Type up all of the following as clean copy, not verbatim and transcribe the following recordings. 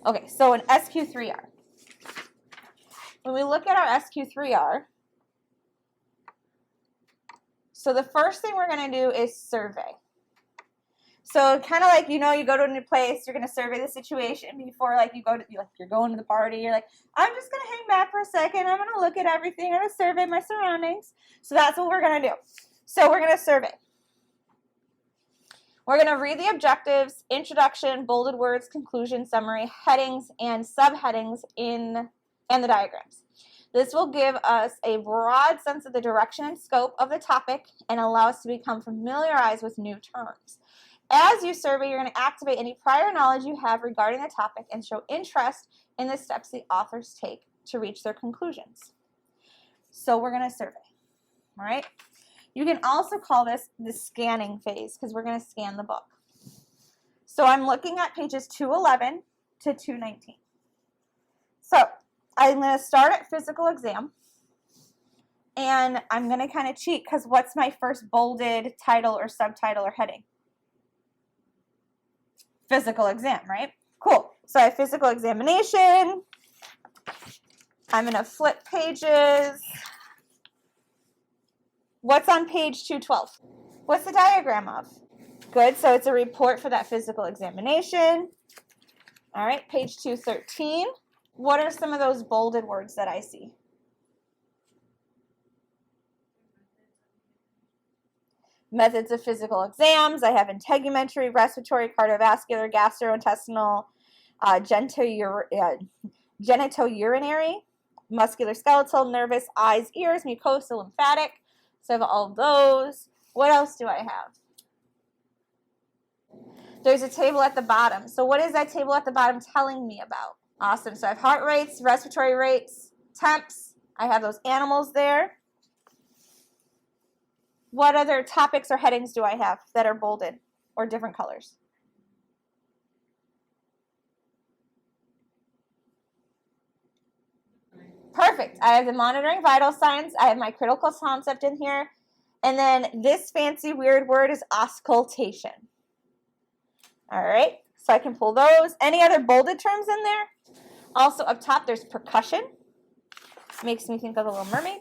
Okay, so an SQ3R. When we look at our SQ3R, so the first thing we're going to do is survey. So kind of like, you know, you go to a new place, you're going to survey the situation before, like, you go to, like, you're going to the party, you're like, I'm just going to hang back for a second, I'm going to look at everything, I'm going to survey my surroundings. So that's what we're going to do. So we're going to survey. We're going to read the objectives, introduction, bolded words, conclusion, summary, headings, and subheadings and the diagrams. This will give us a broad sense of the direction and scope of the topic and allow us to become familiarized with new terms. As you survey, you're going to activate any prior knowledge you have regarding the topic and show interest in the steps the authors take to reach their conclusions. So we're going to survey, all right? You can also call this the scanning phase because we're going to scan the book. So I'm looking at pages 211 to 219. So I'm going to start at physical exam, and I'm going to kind of cheat because what's my first bolded title or subtitle or heading? Physical exam, right? Cool. So I have physical examination. I'm going to flip pages. What's on page 212? What's the diagram of? Good. So it's a report for that physical examination. All right. Page 213. What are some of those bolded words that I see? Methods of physical exams. I have integumentary, respiratory, cardiovascular, gastrointestinal, genitourinary, musculoskeletal, nervous, eyes, ears, mucosal, lymphatic. So I have all of those. What else do I have? There's a table at the bottom. So what is that table at the bottom telling me about? Awesome. So I have heart rates, respiratory rates, temps. I have those animals there. What other topics or headings do I have that are bolded or different colors? Perfect. I have the monitoring vital signs. I have my critical concept in here. And then this fancy weird word is auscultation. All right. So I can pull those. Any other bolded terms in there? Also up top, there's percussion. Makes me think of the Little Mermaid.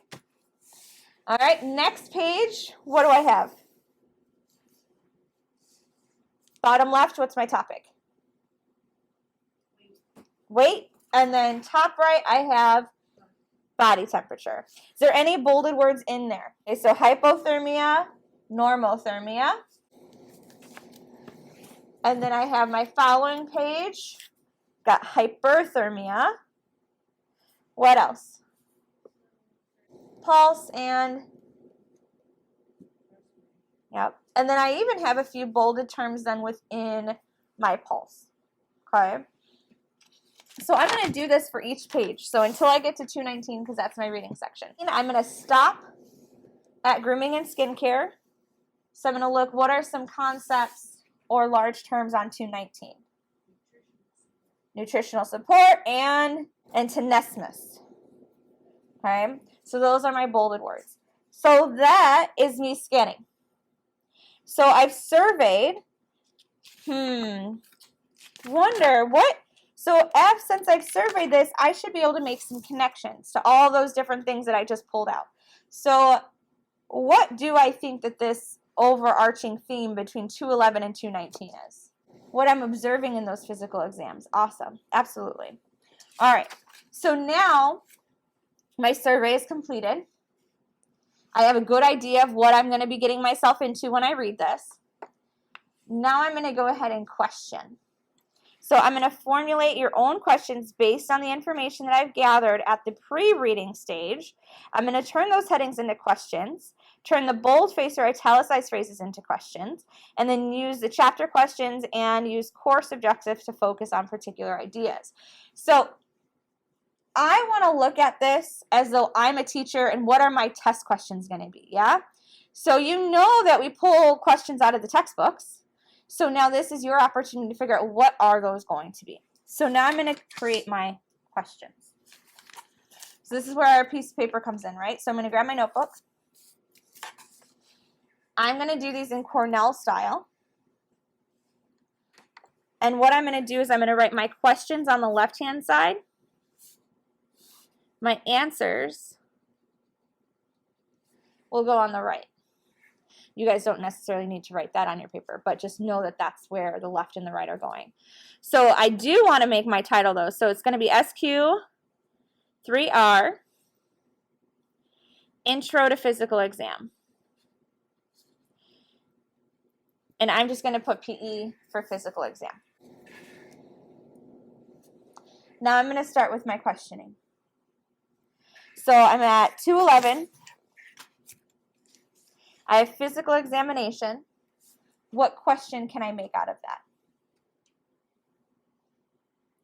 All right, next page, what do I have? Bottom left, what's my topic? Weight. And then top right, I have body temperature. Is there any bolded words in there? Okay, so hypothermia, normothermia. And then I have my following page. Got hyperthermia. What else? Pulse and, yep. And then I even have a few bolded terms then within my pulse. Okay. So I'm going to do this for each page. So until I get to 219, because that's my reading section. I'm going to stop at grooming and skincare. So I'm going to look, what are some concepts or large terms on 219? Nutritional support and tenesmus. Okay. So those are my bolded words. So that is me scanning. So I've surveyed, wonder what, so since I've surveyed this, I should be able to make some connections to all those different things that I just pulled out. So what do I think that this overarching theme between 211 and 219 is? What I'm observing in those physical exams. Awesome. Absolutely. All right. So now my survey is completed. I have a good idea of what I'm going to be getting myself into when I read this. Now I'm going to go ahead and question. So I'm going to formulate your own questions based on the information that I've gathered at the pre-reading stage. I'm going to turn those headings into questions, turn the boldface or italicized phrases into questions, and then use the chapter questions and use course objectives to focus on particular ideas. So I want to look at this as though I'm a teacher and what are my test questions going to be, yeah? So you know that we pull questions out of the textbooks. So now this is your opportunity to figure out what are those going to be. So now I'm going to create my questions. So this is where our piece of paper comes in, right? So I'm going to grab my notebook. I'm going to do these in Cornell style. And what I'm going to do is I'm going to write my questions on the left-hand side. My answers will go on the right. You guys don't necessarily need to write that on your paper, but just know that that's where the left and the right are going. So I do want to make my title though. So it's going to be SQ3R, Intro to Physical Exam. And I'm just going to put PE for physical exam. Now I'm going to start with my questioning. So I'm at 211. I have physical examination. What question can I make out of that?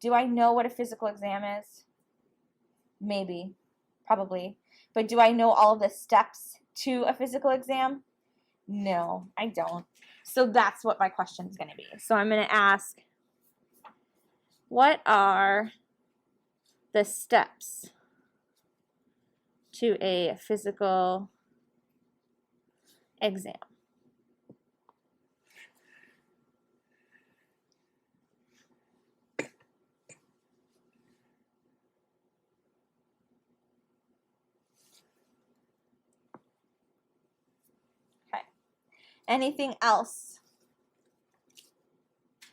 Do I know what a physical exam is? Maybe, probably. But do I know all of the steps to a physical exam? No, I don't. So that's what my question is going to be. So I'm going to ask, what are the steps to a physical exam? Okay. Anything else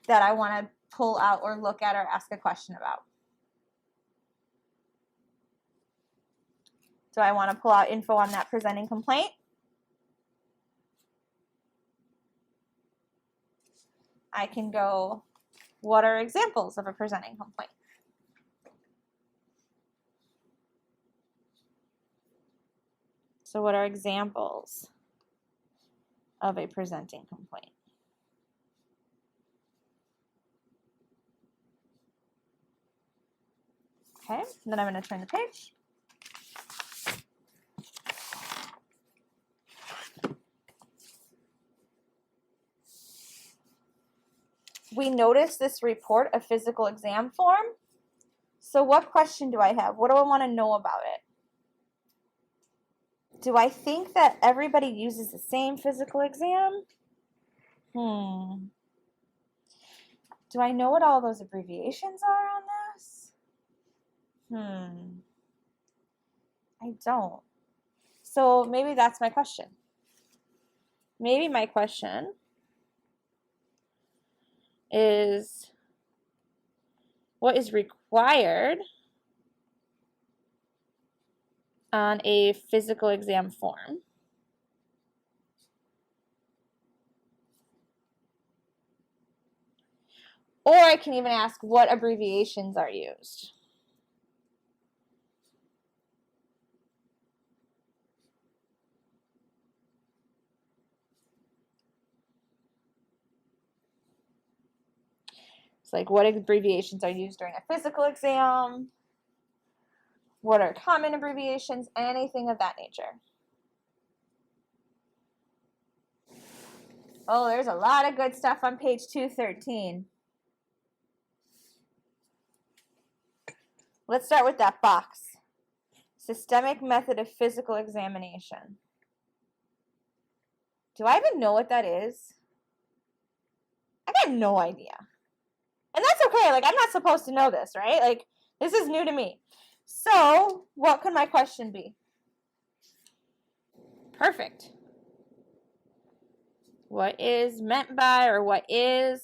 that I want to pull out or look at or ask a question about? Do I want to pull out info on that presenting complaint? I can go, what are examples of a presenting complaint? So what are examples of a presenting complaint? Okay, then I'm going to turn the page. We notice this report a physical exam form. So what question do I have? What do I want to know about it? Do I think that everybody uses the same physical exam? Do I know what all those abbreviations are on this? I don't. So maybe that's my question. Maybe my question is, what is required on a physical exam form? Or I can even ask, what abbreviations are used? It's like, what abbreviations are used during a physical exam? What are common abbreviations? Anything of that nature. Oh, there's a lot of good stuff on page 213. Let's start with that box. Systemic method of physical examination. Do I even know what that is? I got no idea. And that's okay. Like, I'm not supposed to know this, right? Like, this is new to me. So, what could my question be? Perfect. What is meant by, or what is?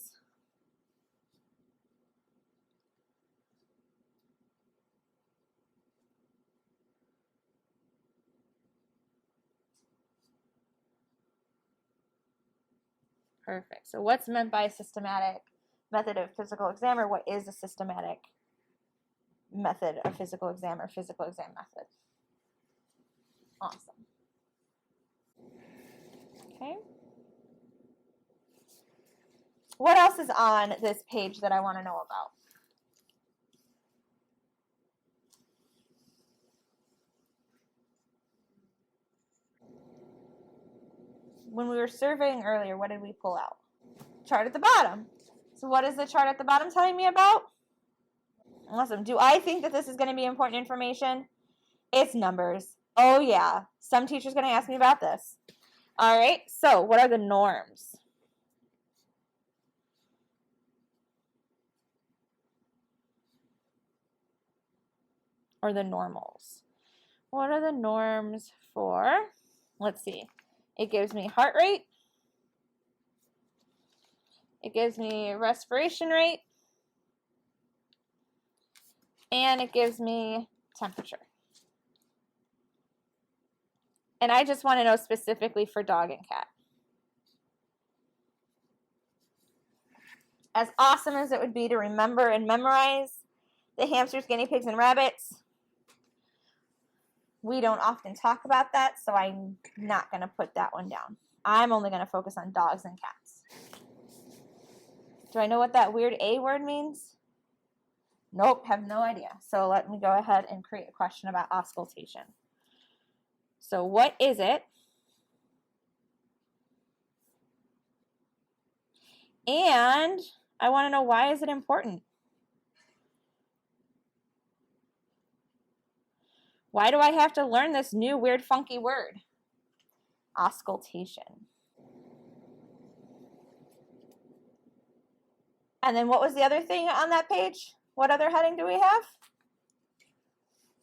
Perfect. So what's meant by a systematic method of physical exam, or what is a systematic method of physical exam or physical exam method? Awesome. Okay. What else is on this page that I want to know about? When we were surveying earlier, what did we pull out? Chart at the bottom. So what is the chart at the bottom telling me about? Awesome. Do I think that this is going to be important information? It's numbers. Oh yeah. Some teacher's going to ask me about this. All right. So what are the norms? or the normals. What are the norms for, let's see, it gives me heart rate, it gives me respiration rate, and it gives me temperature. And I just want to know specifically for dog and cat. As awesome as it would be to remember and memorize the hamsters, guinea pigs, and rabbits, we don't often talk about that, so I'm not going to put that one down. I'm only going to focus on dogs and cats. Do I know what that weird A word means? Nope, have no idea. So let me go ahead and create a question about auscultation. So what is it? And I want to know, why is it important? Why do I have to learn this new weird funky word? Auscultation. And then what was the other thing on that page? What other heading do we have?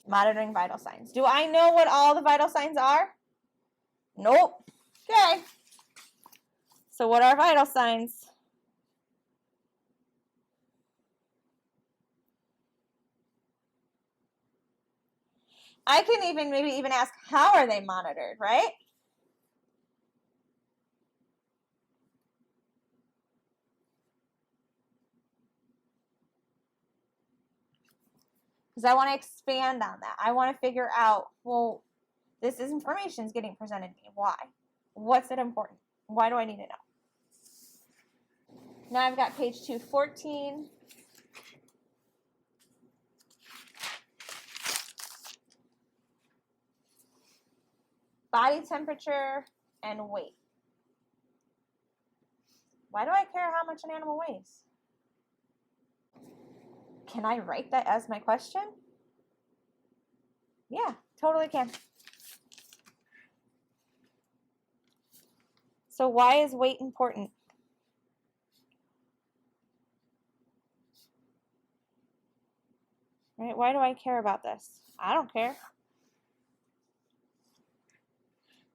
Monitoring vital signs. Do I know what all the vital signs are? Nope. Okay. So what are vital signs? I can maybe even ask, how are they monitored, right? Because I want to expand on that. I want to figure out, well, this information is getting presented to me. Why? What's it important? Why do I need to know? Now I've got page 214. Body temperature and weight. Why do I care how much an animal weighs? Can I write that as my question? Yeah, totally can. So why is weight important? Right? Why do I care about this? I don't care.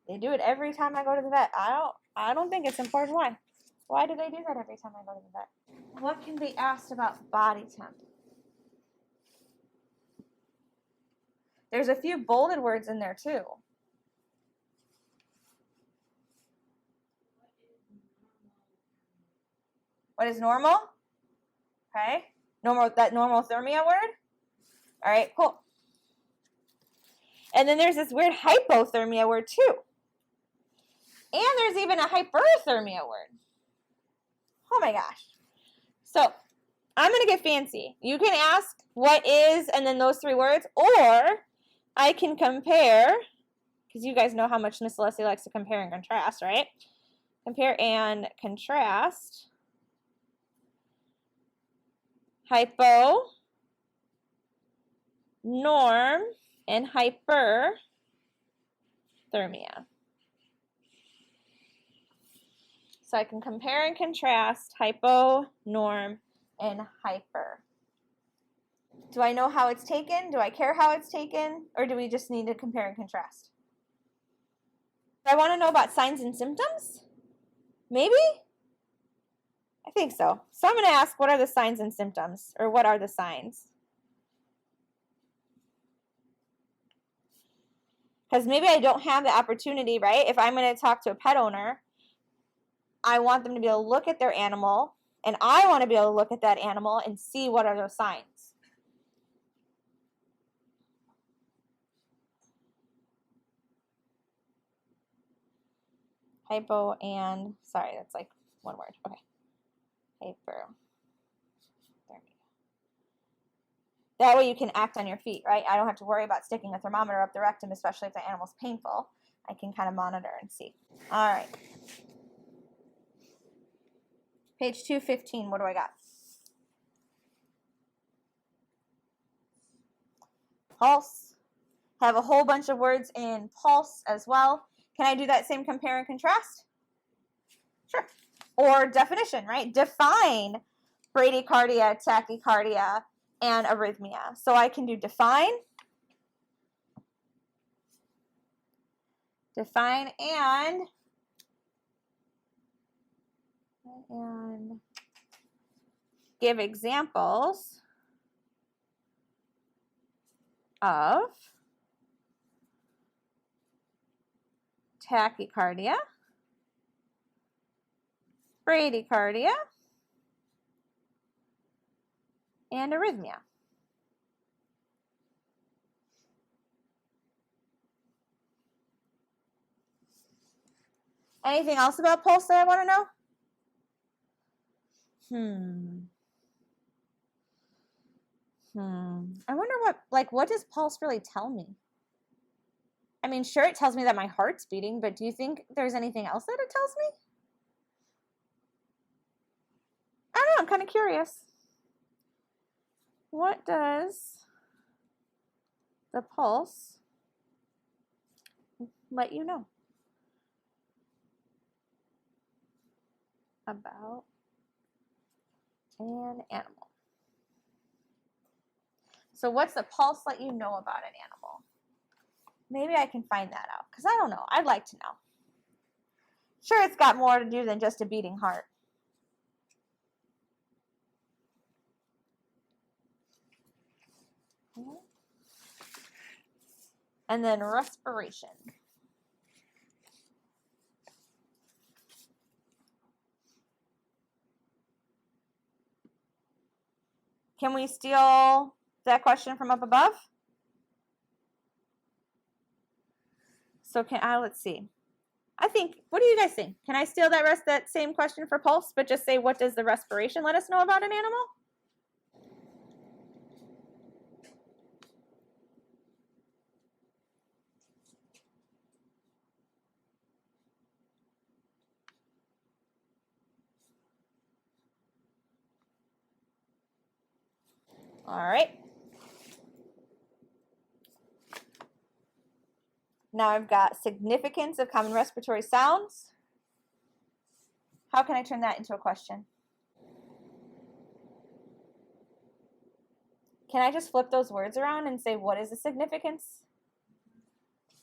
They do it every time I go to the vet. I don't think it's important. Why? Why do they do that every time I go to the vet? What can be asked about body temp? There's a few bolded words in there too. What is normal? Okay. That normothermia word? All right, cool. And then there's this weird hypothermia word too. And there's even a hyperthermia word. Oh my gosh. So I'm going to get fancy. You can ask what is and then those three words, or I can compare, because you guys know how much Miss Leslie likes to compare and contrast, right? Compare and contrast. Hypo, norm, and hyperthermia. So I can compare and contrast hypo, norm, and hyper. Do I know how it's taken? Do I care how it's taken? Or do we just need to compare and contrast? Do I want to know about signs and symptoms? Maybe? I think so. So I'm going to ask, what are the signs and symptoms? Or what are the signs? Because maybe I don't have the opportunity, right? If I'm going to talk to a pet owner, I want them to be able to look at their animal, and I want to be able to look at that animal and see what are those signs. Hypo and, sorry, that's like one word. Okay. Hyperthermia. That way you can act on your feet, right? I don't have to worry about sticking a thermometer up the rectum, especially if the animal's painful. I can kind of monitor and see. All right. Page 215, what do I got? Pulse. Have a whole bunch of words in pulse as well. Can I do that same compare and contrast? Sure. Or definition, right? Define bradycardia, tachycardia, and arrhythmia. So I can do define, Define and give examples of tachycardia, bradycardia, and arrhythmia. Anything else about pulse that I want to know? I wonder what does pulse really tell me? I mean, sure, it tells me that my heart's beating, but do you think there's anything else that it tells me? I don't know, I'm kind of curious. What does the pulse let you know about an animal? So what's the pulse let you know about an animal? Maybe I can find that out, because I don't know. I'd like to know. Sure, it's got more to do than just a beating heart. And then respiration. Can we steal that question from up above? So let's see. I think, what do you guys think? Can I steal that same question for pulse, but just say, what does the respiration let us know about an animal? All right. Now I've got significance of common respiratory sounds. How can I turn that into a question? Can I just flip those words around and say, what is the significance?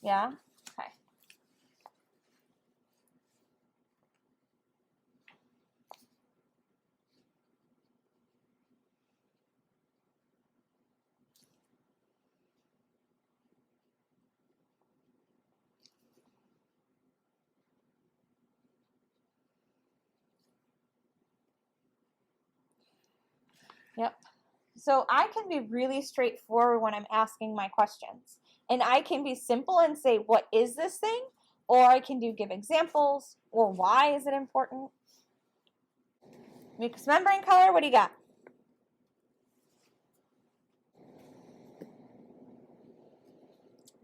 Yeah? Okay. Yep. So I can be really straightforward when I'm asking my questions. And I can be simple and say, what is this thing? Or I can give examples, or why is it important? Mucous membrane color, what do you got?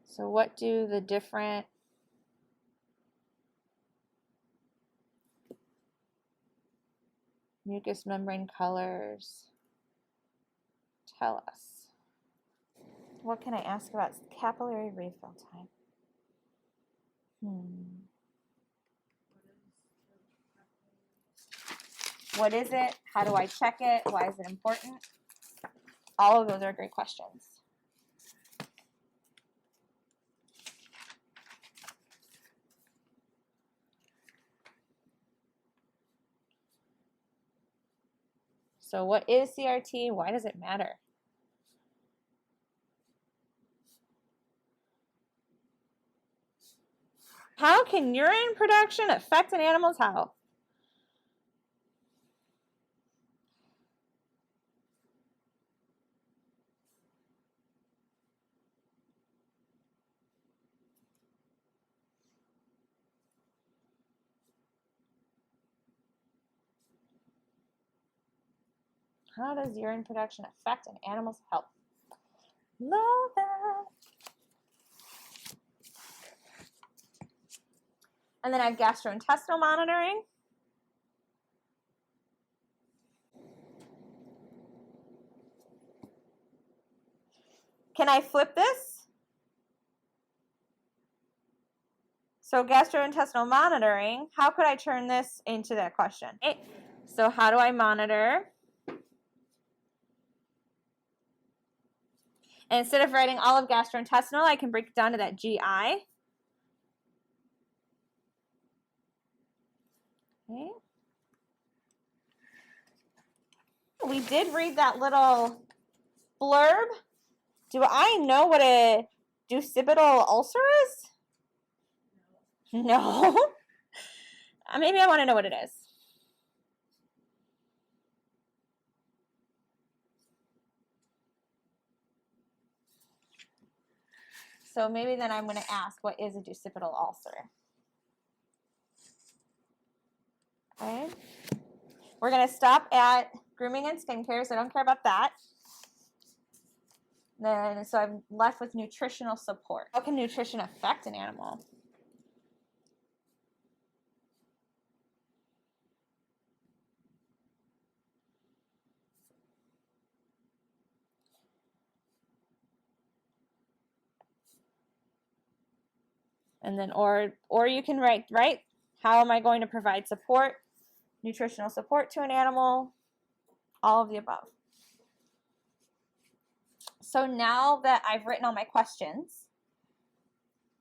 So what do the different mucous membrane colors tell us? What can I ask about capillary refill time? What is it? How do I check it? Why is it important? All of those are great questions. So what is CRT? Why does it matter? How can urine production affect an animal's health? How does urine production affect an animal's health? Love that. And then I have gastrointestinal monitoring. Can I flip this? So gastrointestinal monitoring, how could I turn this into that question? Okay. So how do I monitor? And instead of writing all of gastrointestinal, I can break it down to that GI. we did read that little blurb. Do I know what a ducipital ulcer is? No. Maybe I want to know what it is. So maybe then I'm going to ask, what is a ducipital ulcer? Okay. We're going to stop at grooming and skincare, so I don't care about that. Then, so I'm left with nutritional support. How can nutrition affect an animal? And then, or you can write, right? How am I going to provide support, nutritional support to an animal? All of the above. So now that I've written all my questions,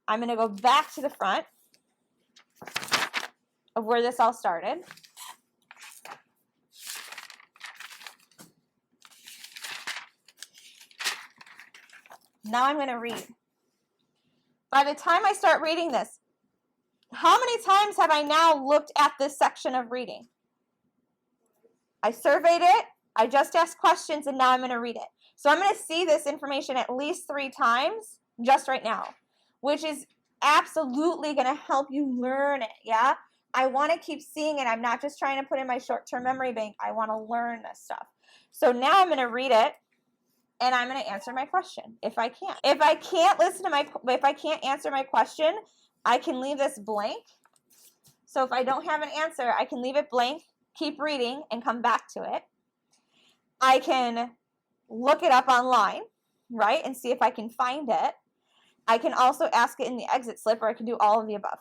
I'm going to go back to the front of where this all started. Now I'm going to read. By the time I start reading this, how many times have I now looked at this section of reading? I surveyed it, I just asked questions, and now I'm going to read it. So I'm going to see this information at least 3 times just right now, which is absolutely going to help you learn it, yeah? I want to keep seeing it. I'm not just trying to put in my short-term memory bank. I want to learn this stuff. So now I'm going to read it, and I'm going to answer my question if I can. If I can't answer my question, I can leave this blank. So if I don't have an answer, I can leave it blank, keep reading, and come back to it. I can look it up online, right, and see if I can find it. I can also ask it in the exit slip, or I can do all of the above.